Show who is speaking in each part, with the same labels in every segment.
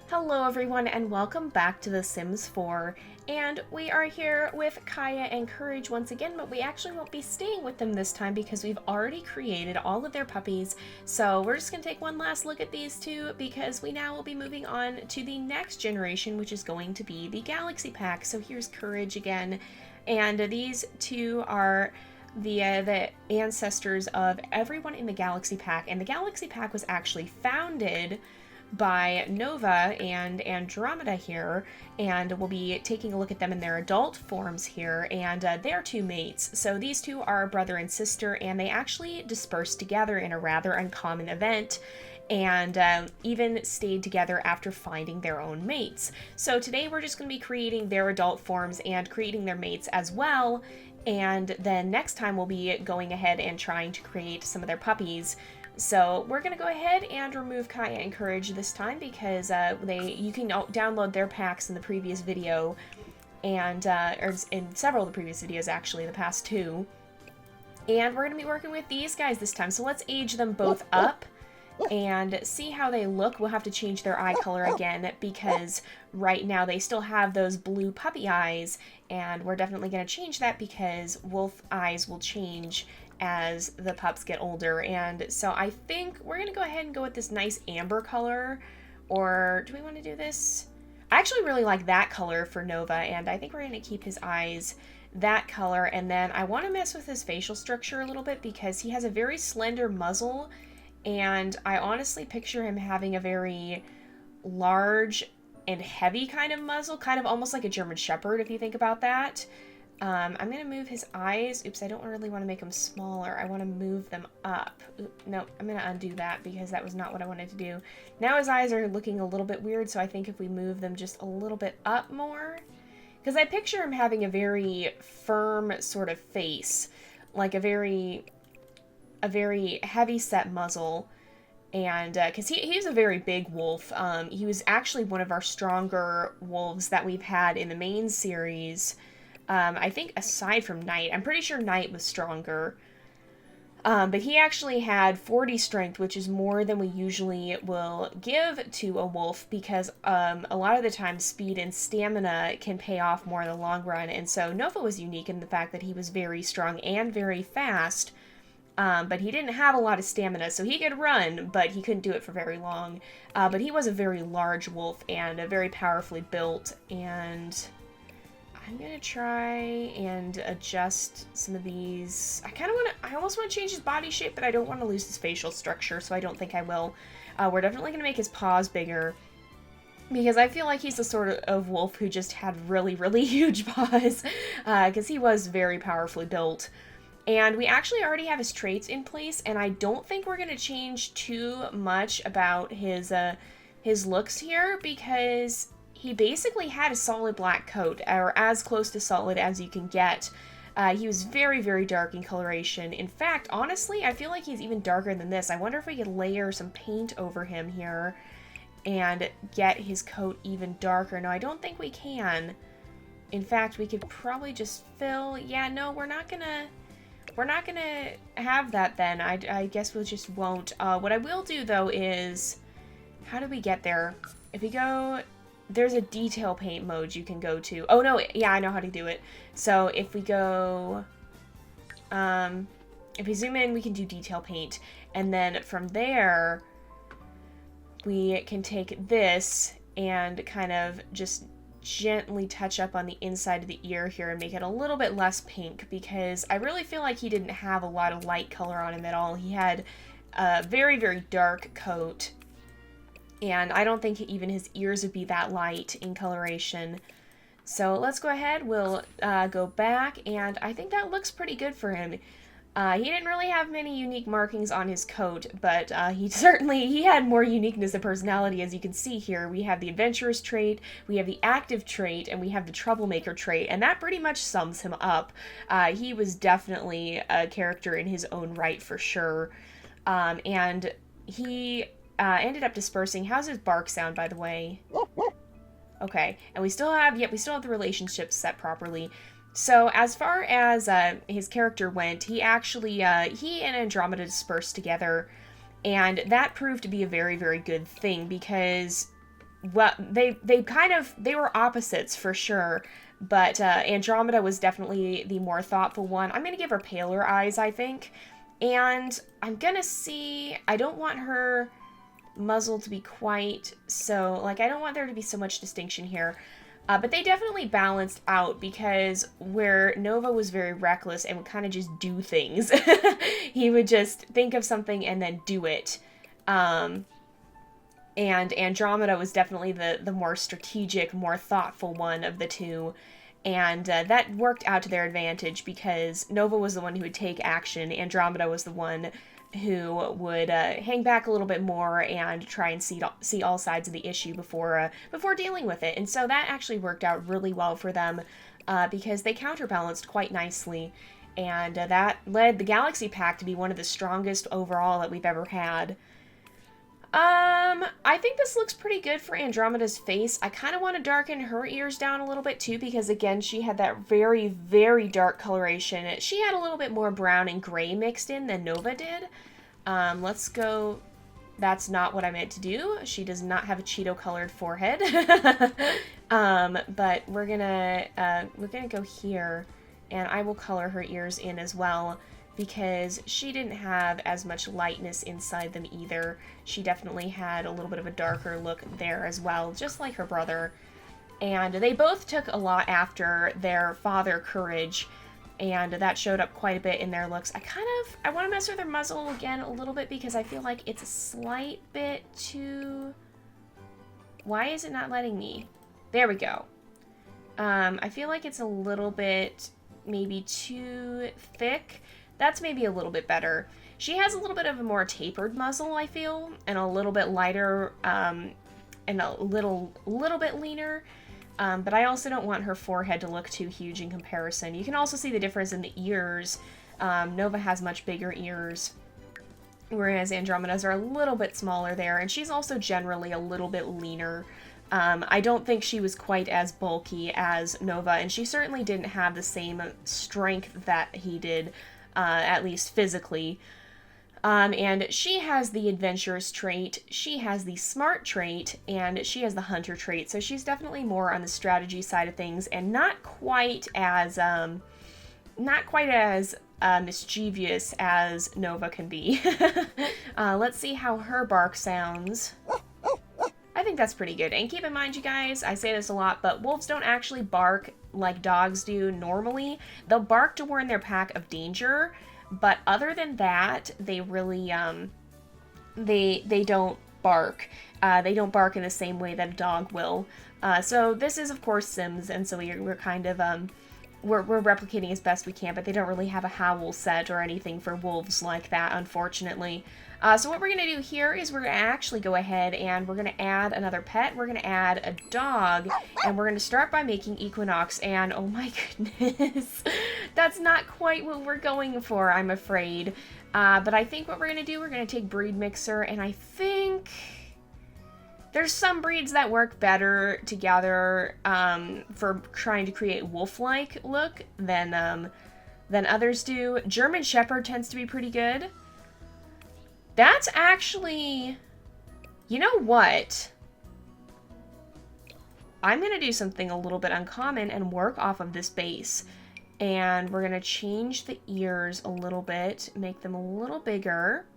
Speaker 1: Hello everyone and welcome back to The Sims 4, and we are here with Kaya and Courage once again, but we actually won't be staying with them this time because we've already created all of their puppies. So we're just going to take one last look at these two because we now will be moving on to the next generation, which is going to be the Galaxy Pack. So here's Courage again, and these two are the ancestors of everyone in the Galaxy Pack, and the Galaxy Pack was actually founded by Nova and Andromeda here, and we'll be taking a look at them in their adult forms here, and they're two mates. So these two are brother and sister, and they actually dispersed together in a rather uncommon event, and even stayed together after finding their own mates. So today we're just going to be creating their adult forms and creating their mates as well, and then next time we'll be going ahead and trying to create some of their puppies. So we're going to go ahead and remove Kaya and Courage this time because you can download their packs in the previous video, and or in several of the previous videos actually, the past two. And we're going to be working with these guys this time. So let's age them both up and see how they look. We'll have to change their eye color again because right now they still have those blue puppy eyes, and we're definitely going to change that because wolf eyes will change as the pups get older. And so I think we're going to go ahead and go with this nice amber color, or do we want to do this? I actually really like that color for Nova, and I think we're going to keep his eyes that color. And then I want to mess with his facial structure a little bit because he has a very slender muzzle, and I honestly picture him having a very large and heavy kind of muzzle, kind of almost like a German Shepherd if you think about that. I'm going to move his eyes. Oops, I don't really want to make them smaller. I want to move them up. No, I'm going to undo that because that was not what I wanted to do. Now his eyes are looking a little bit weird, so I think if we move them just a little bit up more, because I picture him having a very firm sort of face, like a very heavy set muzzle, and because he's a very big wolf. He was actually one of our stronger wolves that we've had in the main series. I think aside from Knight. I'm pretty sure Knight was stronger. But he actually had 40 strength, which is more than we usually will give to a wolf because a lot of the time speed and stamina can pay off more in the long run. And so Nova was unique in the fact that he was very strong and very fast, but he didn't have a lot of stamina. So he could run, but he couldn't do it for very long. But he was a very large wolf and very powerfully built, and I'm gonna try and adjust some of these. I almost want to change his body shape, but I don't want to lose his facial structure, so I don't think I will. We're definitely gonna make his paws bigger because I feel like he's the sort of wolf who just had really, really huge paws because he was very powerfully built. And we actually already have his traits in place, and I don't think we're gonna change too much about his looks here because he basically had a solid black coat, or as close to solid as you can get. He was very, very dark in coloration. In fact, honestly, I feel like he's even darker than this. I wonder if we could layer some paint over him here and get his coat even darker. No, I don't think we can. In fact, we could probably just fill... Yeah, no, we're not gonna have that then. I guess we just won't. What I will do, though, is... How do we get there? If we go... There's a detail paint mode you can go to. Oh, no, yeah, I know how to do it. So if we go, if we zoom in, we can do detail paint. And then from there, we can take this and kind of just gently touch up on the inside of the ear here and make it a little bit less pink because I really feel like he didn't have a lot of light color on him at all. He had a very, very dark coat. And I don't think even his ears would be that light in coloration. So let's go ahead, we'll go back, and I think that looks pretty good for him. He didn't really have many unique markings on his coat, but he had more uniqueness and personality, as you can see here. We have the adventurous trait, we have the active trait, and we have the troublemaker trait, and that pretty much sums him up. He was definitely a character in his own right for sure. And he... ended up dispersing. How's his bark sound, by the way? Okay, and we still have the relationships set properly. So as far as his character went, he actually, he and Andromeda dispersed together, and that proved to be a very, very good thing because well, they were opposites for sure. But Andromeda was definitely the more thoughtful one. I'm going to give her paler eyes, I think. And I'm going to see... I don't want her muzzle to be quite so... Like, I don't want there to be so much distinction here. But they definitely balanced out because where Nova was very reckless and would kind of just do things. He would just think of something and then do it. And Andromeda was definitely the more strategic, more thoughtful one of the two. And that worked out to their advantage because Nova was the one who would take action. Andromeda was the one who would hang back a little bit more and try and see all sides of the issue before dealing with it. And so that actually worked out really well for them because they counterbalanced quite nicely. And that led the Galaxy Pack to be one of the strongest overall that we've ever had. I think this looks pretty good for Andromeda's face. I kind of want to darken her ears down a little bit too because, again, she had that very, very dark coloration. She had a little bit more brown and gray mixed in than Nova did. Let's go... That's not what I meant to do. She does not have a Cheeto-colored forehead. But we're gonna go here, and I will color her ears in as well, because she didn't have as much lightness inside them either. She definitely had a little bit of a darker look there as well, just like her brother. And they both took a lot after their father, Courage, and that showed up quite a bit in their looks. I want to mess with their muzzle again a little bit because I feel like it's a slight bit too... Why is it not letting me? There we go. I feel like it's a little bit maybe too thick. That's maybe a little bit better. She has a little bit of a more tapered muzzle, I feel, and a little bit lighter, and a little bit leaner. But I also don't want her forehead to look too huge in comparison. You can also see the difference in the ears. Nova has much bigger ears, whereas Andromeda's are a little bit smaller there, and she's also generally a little bit leaner. I don't think she was quite as bulky as Nova, and she certainly didn't have the same strength that he did, at least physically. And she has the adventurous trait, she has the smart trait, and she has the hunter trait. So she's definitely more on the strategy side of things, and not quite as mischievous as Nova can be. Let's see how her bark sounds. I think that's pretty good. And keep in mind, you guys, I say this a lot, but wolves don't actually bark like dogs do normally. They'll bark to warn their pack of danger, but other than that, they really, they don't bark. They don't bark in the same way that a dog will. So this is, of course, Sims, and so we're kind of, we're replicating as best we can, but they don't really have a howl set or anything for wolves like that, unfortunately. So what we're going to do here is we're going to actually go ahead and we're going to add another pet. We're going to add a dog, and we're going to start by making Equinox, and oh my goodness, that's not quite what we're going for, I'm afraid. But I think what we're going to do, we're going to take Breed Mixer, and I think there's some breeds that work better together for trying to create wolf-like look than others do. German Shepherd tends to be pretty good. That's actually, you know what? I'm going to do something a little bit uncommon and work off of this base. And we're going to change the ears a little bit, make them a little bigger.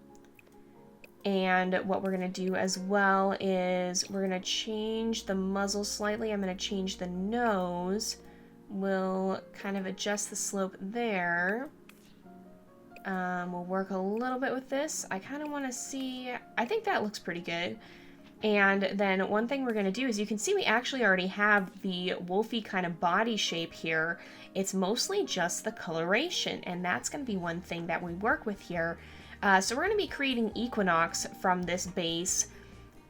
Speaker 1: And what we're going to do as well is we're going to change the muzzle slightly. I'm going to change the nose. We'll kind of adjust the slope there. We'll work a little bit with this. I kind of want to see, I think that looks pretty good. And then one thing we're going to do is you can see we actually already have the wolfy kind of body shape here. It's mostly just the coloration, and that's going to be one thing that we work with here. So we're going to be creating Equinox from this base.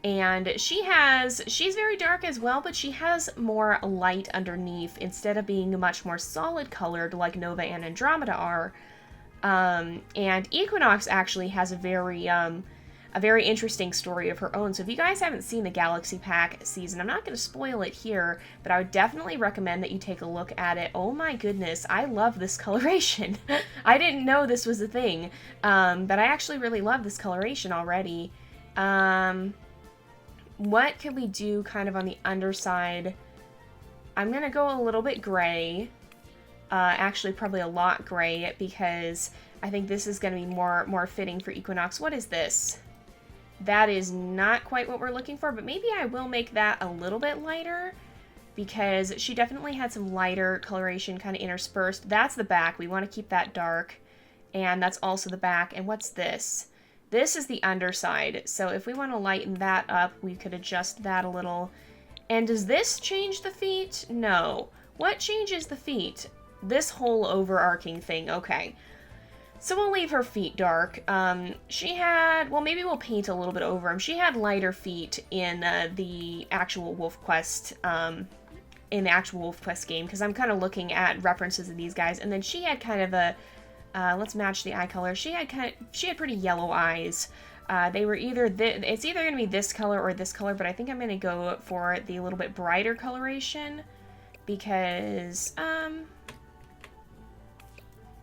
Speaker 1: And she's very dark as well, but she has more light underneath instead of being much more solid colored like Nova and Andromeda are. And Equinox actually has a very interesting story of her own. So if you guys haven't seen the Galaxy Pack season, I'm not going to spoil it here, but I would definitely recommend that you take a look at it. Oh my goodness, I love this coloration. I didn't know this was a thing, but I actually really love this coloration already. what could we do kind of on the underside? I'm going to go a little bit gray. Actually, probably a lot gray, because I think this is going to be more fitting for Equinox. What is this? That is not quite what we're looking for, but maybe I will make that a little bit lighter, because she definitely had some lighter coloration kind of interspersed. That's the back. We want to keep that dark. And that's also the back. And what's this? This is the underside. So if we want to lighten that up, we could adjust that a little. And does this change the feet? No. What changes the feet? This whole overarching thing. Okay. So we'll leave her feet dark. She had, well, maybe we'll paint a little bit over them. She had lighter feet in the actual WolfQuest, game, because I'm kind of looking at references of these guys. And then she had kind of a, let's match the eye color. She had pretty yellow eyes. They were either, it's either going to be this color or this color, but I think I'm going to go for the little bit brighter coloration, because,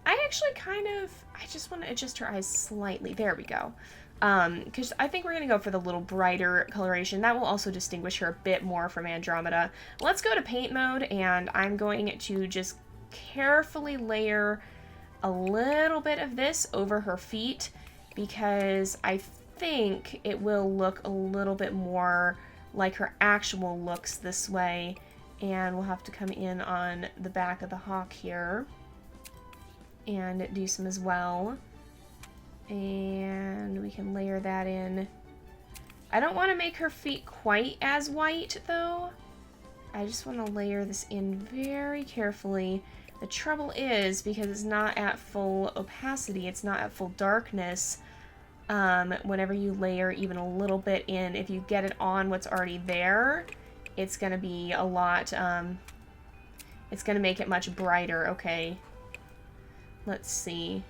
Speaker 1: I actually I just want to adjust her eyes slightly. There we go. Because I think we're going to go for the little brighter coloration. That will also distinguish her a bit more from Andromeda. Let's go to paint mode, and I'm going to just carefully layer a little bit of this over her feet, because I think it will look a little bit more like her actual looks this way. And we'll have to come in on the back of the hawk here and do some as well. And we can layer that in. I don't want to make her feet quite as white, though. I just want to layer this in very carefully. The trouble is, because it's not at full opacity, it's not at full darkness, whenever you layer even a little bit in, if you get it on what's already there, it's going to be a lot, it's going to make it much brighter. Okay. Let's see.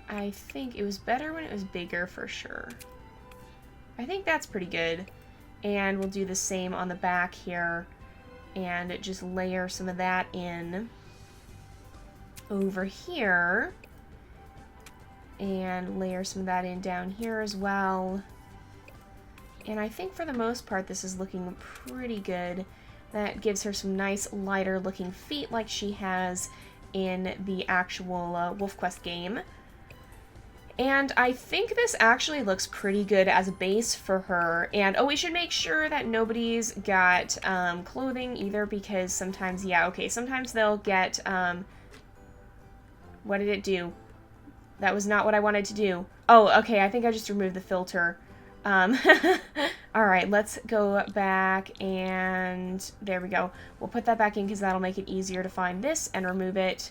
Speaker 1: I think it was better when it was bigger, for sure. I think that's pretty good. And we'll do the same on the back here, and just layer some of that in over here, and layer some of that in down here as well. And I think for the most part this is looking pretty good. That gives her some nice lighter looking feet like she has in the actual WolfQuest game. And I think this actually looks pretty good as a base for her. And, oh, we should make sure that nobody's got clothing either, because sometimes, yeah, okay, sometimes they'll get, what did it do? That was not what I wanted to do. Oh, okay, I think I just removed the filter. Alright, let's go back, and there we go. We'll put that back in because that'll make it easier to find this and remove it.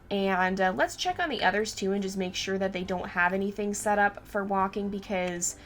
Speaker 1: And let's check on the others too and just make sure that they don't have anything set up for walking, because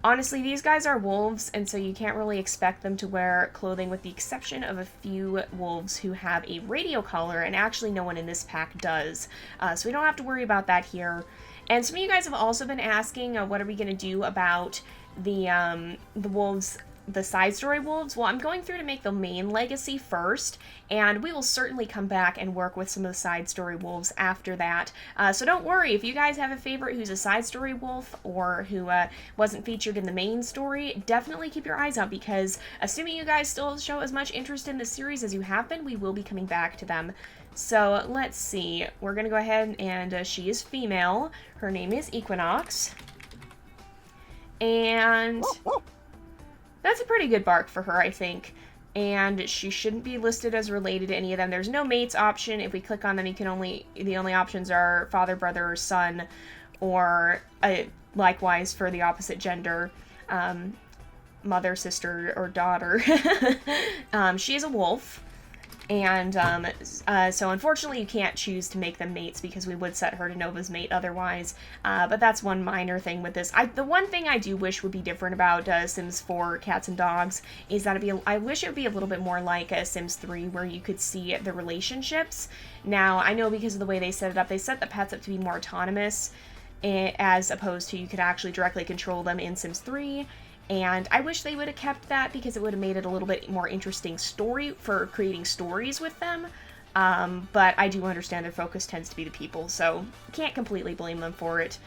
Speaker 1: honestly these guys are wolves, and so you can't really expect them to wear clothing, with the exception of a few wolves who have a radio collar, and actually no one in this pack does. So we don't have to worry about that here. And some of you guys have also been asking, what are we going to do about the wolves, the side story wolves? Well, I'm going through to make the main legacy first, and we will certainly come back and work with some of the side story wolves after that. So don't worry, if you guys have a favorite who's a side story wolf, or who wasn't featured in the main story, definitely keep your eyes out, because assuming you guys still show as much interest in the series as you have been, we will be coming back to them. So let's see, we're going to go ahead, and she is female. Her name is Equinox. And that's a pretty good bark for her, I think. And she shouldn't be listed as related to any of them. There's no mates option. If we click on them, the only options are father, brother, or son, or likewise for the opposite gender, mother, sister, or daughter. She is a wolf. And so unfortunately you can't choose to make them mates, because we would set her to Nova's mate otherwise. But that's one minor thing with this. The one thing I do wish would be different about Sims 4 Cats and Dogs is that I wish it would be a little bit more like Sims 3, where you could see the relationships. Now, I know because of the way they set it up, they set the pets up to be more autonomous, as opposed to you could actually directly control them in Sims 3. And I wish they would have kept that, because it would have made it a little bit more interesting story for creating stories with them. But I do understand their focus tends to be the people, so can't completely blame them for it.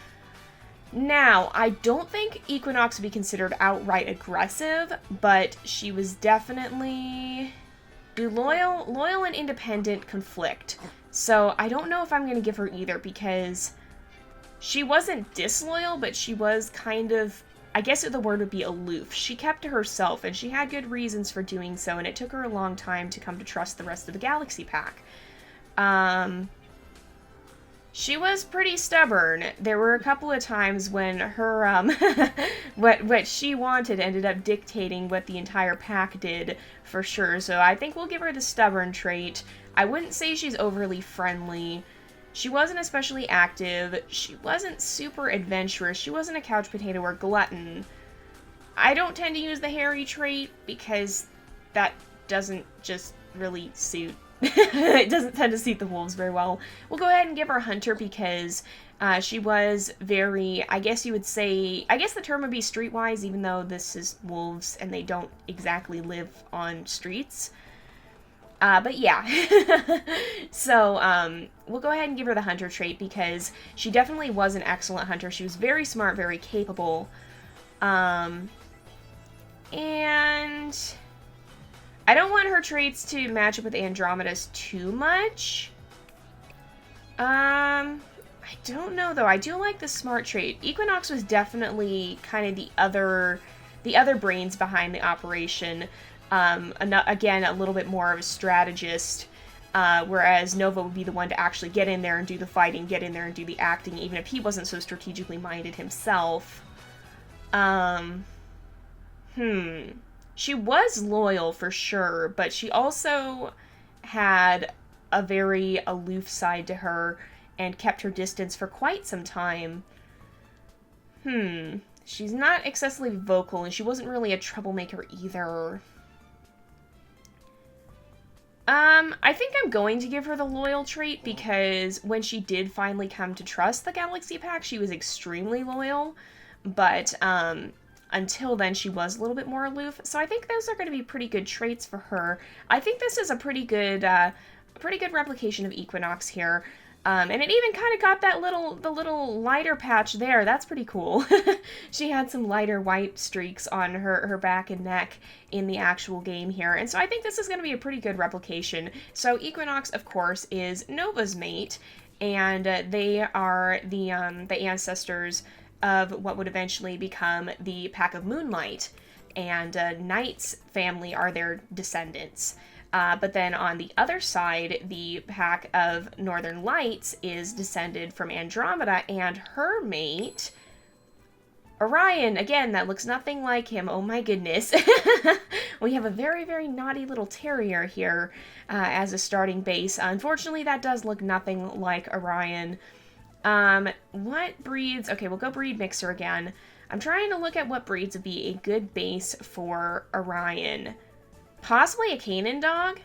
Speaker 1: Now, I don't think Equinox would be considered outright aggressive, but she was definitely loyal and independent conflict. So I don't know if I'm going to give her either, because she wasn't disloyal, but she was kind of, I guess the word would be aloof. She kept to herself, and she had good reasons for doing so, and it took her a long time to come to trust the rest of the Galaxy Pack. She was pretty stubborn. There were a couple of times when her, what she wanted ended up dictating what the entire pack did, for sure. So I think we'll give her the stubborn trait. I wouldn't say she's overly friendly. She wasn't especially active. She wasn't super adventurous. She wasn't a couch potato or glutton. I don't tend to use the hairy trait because that doesn't just really suit. It doesn't tend to suit the wolves very well. We'll go ahead and give her Hunter because she was very, I guess you would say, I guess the term would be streetwise, even though this is wolves and they don't exactly live on streets. But yeah. So, we'll go ahead and give her the Hunter trait because she definitely was an excellent hunter. She was very smart, very capable. And I don't want her traits to match up with Andromeda's too much. I don't know, though. I do like the smart trait. Equinox was definitely kind of the other brains behind the operation. Again, a little bit more of a strategist, whereas Nova would be the one to actually get in there and do the fighting, get in there and do the acting, even if he wasn't so strategically minded himself. She was loyal for sure, but she also had a very aloof side to her and kept her distance for quite some time. She's not excessively vocal, and she wasn't really a troublemaker either. I think I'm going to give her the loyal trait because when she did finally come to trust the Galaxy Pack, she was extremely loyal, but, until then, she was a little bit more aloof, so I think those are going to be pretty good traits for her. I think this is a pretty good replication of Equinox here. And it even kind of got the little lighter patch there. That's pretty cool. She had some lighter white streaks on her back and neck in the actual game here. And so I think this is going to be a pretty good replication. So Equinox, of course, is Nova's mate, and they are the ancestors of what would eventually become the Pack of Moonlight. And Knight's family are their descendants. But then on the other side, the Pack of Northern Lights is descended from Andromeda and her mate, Orion. Again, that looks nothing like him. Oh my goodness. We have a very, very naughty little terrier here as a starting base. Unfortunately, that does look nothing like Orion. What breeds? Okay, we'll go breed mixer again. I'm trying to look at what breeds would be a good base for Orion. Possibly a Canaan dog?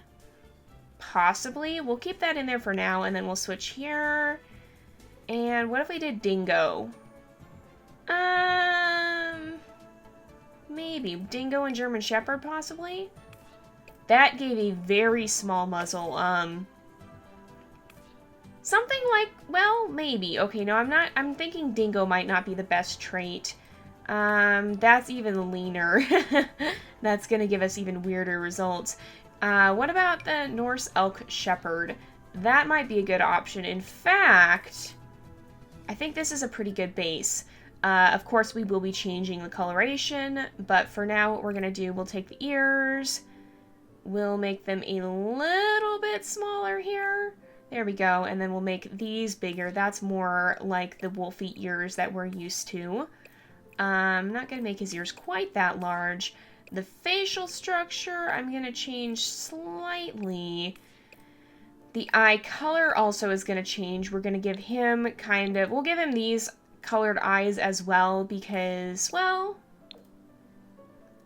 Speaker 1: Possibly. We'll keep that in there for now, and then we'll switch here. And what if we did Dingo? Maybe. Dingo and German Shepherd, possibly? That gave a very small muzzle. Something like, well, maybe. Okay, no, I'm thinking Dingo might not be the best trait. That's even leaner. That's gonna give us even weirder results. What about the Norse Elk Shepherd? That might be a good option. In fact, I think this is a pretty good base. Of course, we will be changing the coloration, but for now, what we're gonna do, we'll take the ears, we'll make them a little bit smaller here. There we go, and then we'll make these bigger. That's more like the wolfy ears that we're used to. I'm not going to make his ears quite that large. The facial structure, I'm going to change slightly. The eye color also is going to change. We're going to give him we'll give him these colored eyes as well because, well,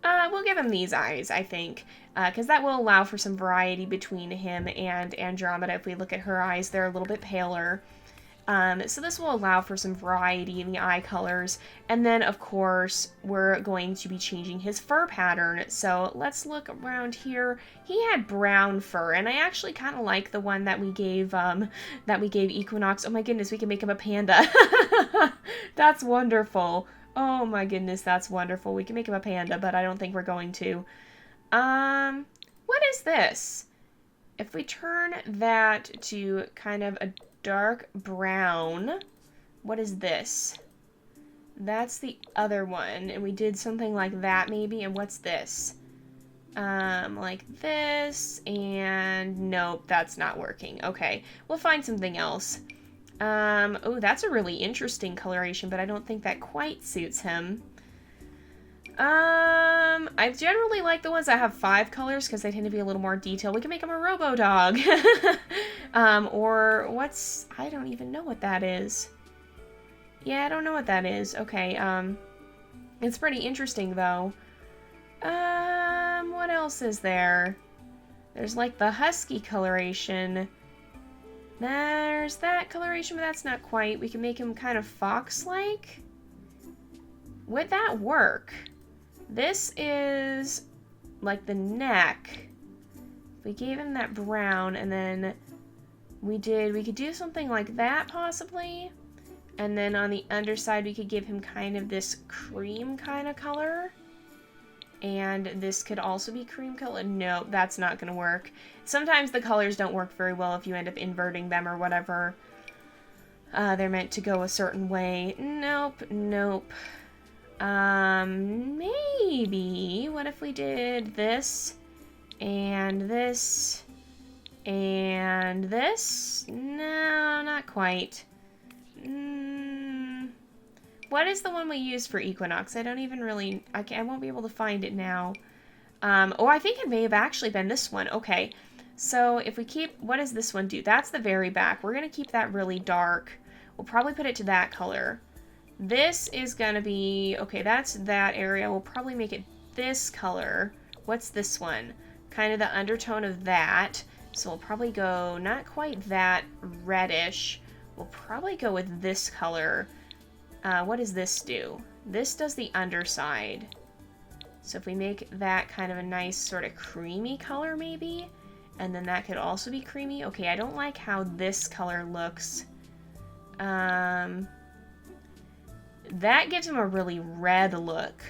Speaker 1: we'll give him these eyes, I think, because that will allow for some variety between him and Andromeda. If we look at her eyes, they're a little bit paler. So this will allow for some variety in the eye colors. And then, of course, we're going to be changing his fur pattern. So let's look around here. He had brown fur, and I actually kind of like the one that we gave Equinox. Oh my goodness, we can make him a panda. That's wonderful. Oh my goodness, that's wonderful. We can make him a panda, but I don't think we're going to. What is this? If we turn that to kind of a dark brown, what is this? That's the other one, and we did something like that maybe, and what's this? Like this, and nope, that's not working. Okay, we'll find something else. Oh, that's a really interesting coloration, but I don't think that quite suits him. I generally like the ones that have 5 colors because they tend to be a little more detailed. We can make him a robo dog. Or what's, I don't even know what that is. Yeah, I don't know what that is. Okay, it's pretty interesting though. What else is there? There's like the husky coloration. There's that coloration, but that's not quite. We can make him kind of fox-like. Would that work? This is like the neck. We gave him that brown, and then we could do something like that possibly. And then on the underside, we could give him kind of this cream kind of color. And this could also be cream color. No, that's not going to work. Sometimes the colors don't work very well if you end up inverting them or whatever. They're meant to go a certain way. Nope, nope. Maybe, what if we did this, and this, and this? No, not quite. What is the one we used for Equinox? I don't even really, I won't be able to find it now. Oh, I think it may have actually been this one. Okay, so if we keep, what does this one do? That's the very back. We're going to keep that really dark. We'll probably put it to that color. This is going to be, okay, that's that area. We'll probably make it this color. What's this one? Kind of the undertone of that. So we'll probably go not quite that reddish. We'll probably go with this color. What does this do? This does the underside. So if we make that kind of a nice sort of creamy color maybe, and then that could also be creamy. Okay, I don't like how this color looks. That gives him a really red look.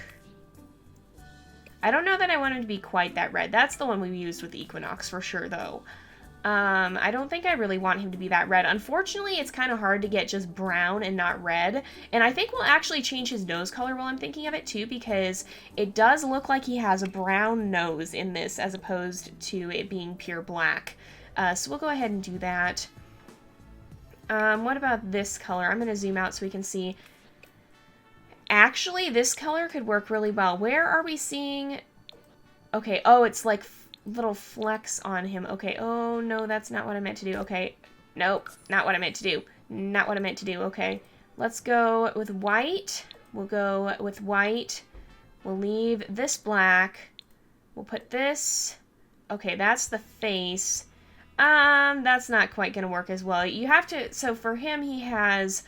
Speaker 1: I don't know that I want him to be quite that red. That's the one we used with the Equinox for sure, though. I don't think I really want him to be that red. Unfortunately, it's kind of hard to get just brown and not red. And I think we'll actually change his nose color while I'm thinking of it, too, because it does look like he has a brown nose in this as opposed to it being pure black. So we'll go ahead and do that. What about this color? I'm going to zoom out so we can see. Actually, this color could work really well. Where are we seeing? Okay, oh, it's like little flecks on him. Okay, oh no, that's not what I meant to do. Okay, nope, not what I meant to do. Not what I meant to do. Okay, let's go with white. We'll go with white. We'll leave this black. We'll put this. Okay, that's the face. That's not quite gonna work as well. You have to, so for him, he has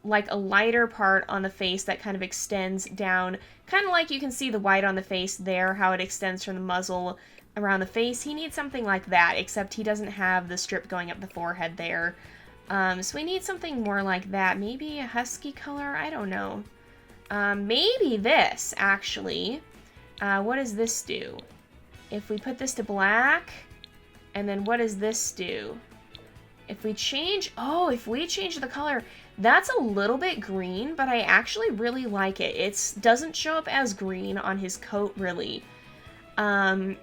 Speaker 1: like a lighter part on the face that kind of extends down, kind of like you can see the white on the face there, how it extends from the muzzle around the face. He needs something like that, except he doesn't have the strip going up the forehead there. So we need something more like that. Maybe a husky color? I don't know. Maybe this, actually. What does this do? If we put this to black, and then what does this do? If we change, oh, if we change the color, that's a little bit green, but I actually really like it. It doesn't show up as green on his coat, really. That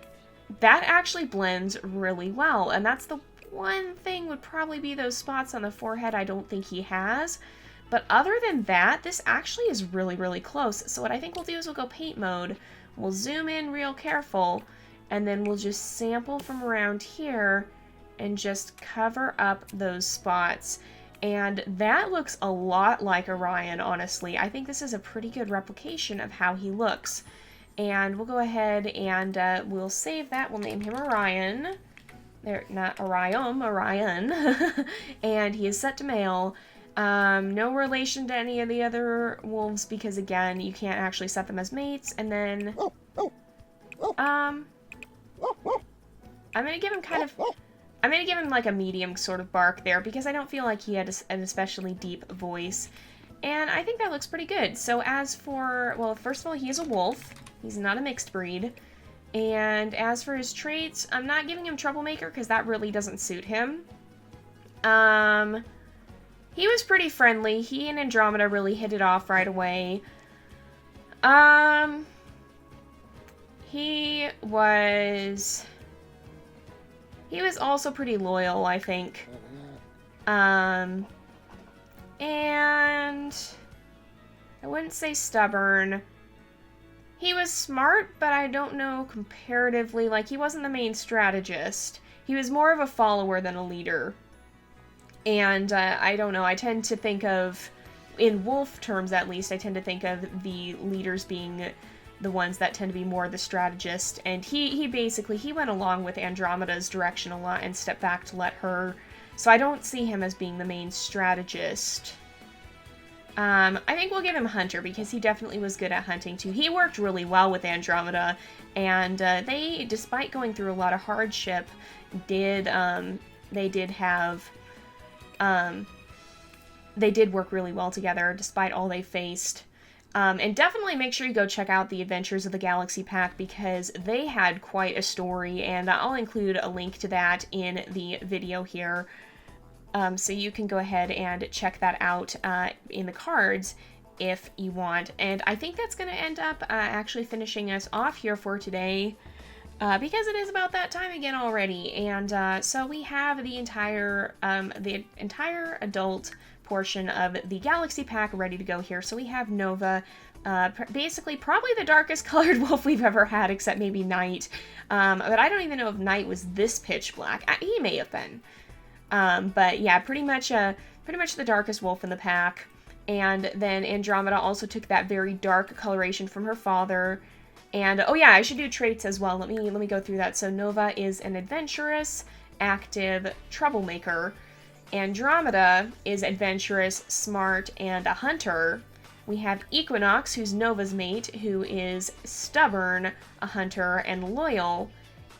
Speaker 1: actually blends really well, and that's the one thing would probably be those spots on the forehead I don't think he has. But other than that, this actually is really, really close. So what I think we'll do is we'll go paint mode. We'll zoom in real careful, and then we'll just sample from around here and just cover up those spots. And that looks a lot like Orion, honestly. I think this is a pretty good replication of how he looks. And we'll go ahead and we'll save that. We'll name him Orion. There, not Orion, Orion. And he is set to male. No relation to any of the other wolves because, again, you can't actually set them as mates. And then, I'm gonna give him I'm gonna give him like a medium sort of bark there because I don't feel like he had an especially deep voice. And I think that looks pretty good. So as for, well, first of all, he is a wolf. He's not a mixed breed. And as for his traits, I'm not giving him troublemaker because that really doesn't suit him. He was pretty friendly. He and Andromeda really hit it off right away. He was also pretty loyal, I think. And I wouldn't say stubborn. He was smart, but I don't know comparatively. Like, he wasn't the main strategist. He was more of a follower than a leader. And I don't know, I tend to think of, in wolf terms at least, I tend to think of the leaders being the ones that tend to be more the strategist. And he basically, he went along with Andromeda's direction a lot and stepped back to let her. So I don't see him as being the main strategist. I think we'll give him Hunter because he definitely was good at hunting too. He worked really well with Andromeda, and they, despite going through a lot of hardship, they did work really well together despite all they faced. And definitely make sure you go check out the Adventures of the Galaxy Pack because they had quite a story, and I'll include a link to that in the video here. So you can go ahead and check that out in the cards if you want. And I think that's going to end up actually finishing us off here for today because it is about that time again already. And so we have the entire adult portion of the Galaxy Pack ready to go here. So we have Nova, basically probably the darkest colored wolf we've ever had, except maybe Night. But I don't even know if Night was this pitch black. He may have been. But yeah, pretty much the darkest wolf in the pack. And then Andromeda also took that very dark coloration from her father. And oh yeah, I should do traits as well. Let me go through that. So Nova is an adventurous, active troublemaker. Andromeda is adventurous, smart, and a hunter. We have Equinox, who's Nova's mate, who is stubborn, a hunter, and loyal.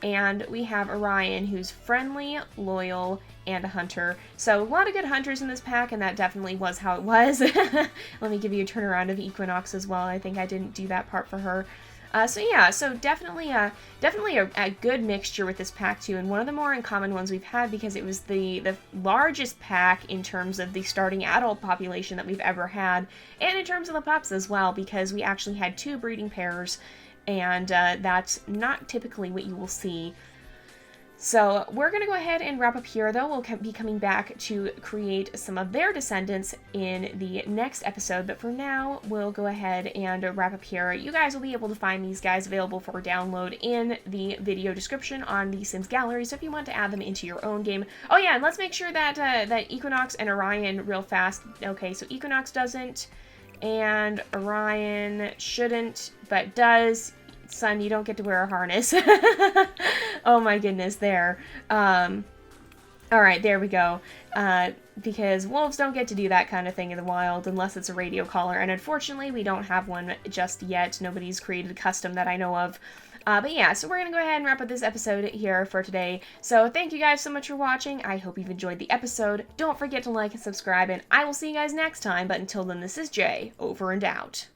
Speaker 1: And we have Orion, who's friendly, loyal, and a hunter. So a lot of good hunters in this pack, and that definitely was how it was. Let me give you a turnaround of Equinox as well. I think I didn't do that part for her. So yeah, so definitely a good mixture with this pack too, and one of the more uncommon ones we've had because it was the largest pack in terms of the starting adult population that we've ever had, and in terms of the pups as well, because we actually had 2 breeding pairs, and that's not typically what you will see. So we're going to go ahead and wrap up here, though. We'll be coming back to create some of their descendants in the next episode, but for now, we'll go ahead and wrap up here. You guys will be able to find these guys available for download in the video description on the Sims Gallery, so if you want to add them into your own game. Oh yeah, and let's make sure that, that Equinox and Orion real fast. Okay, so Equinox doesn't, and Orion shouldn't, but does. Son, you don't get to wear a harness. Oh my goodness, there. Alright, there we go. Because wolves don't get to do that kind of thing in the wild unless it's a radio collar, and unfortunately we don't have one just yet. Nobody's created a custom that I know of. But yeah, so we're going to go ahead and wrap up this episode here for today. So thank you guys so much for watching. I hope you've enjoyed the episode. Don't forget to like and subscribe, and I will see you guys next time. But until then, this is Jay, over and out.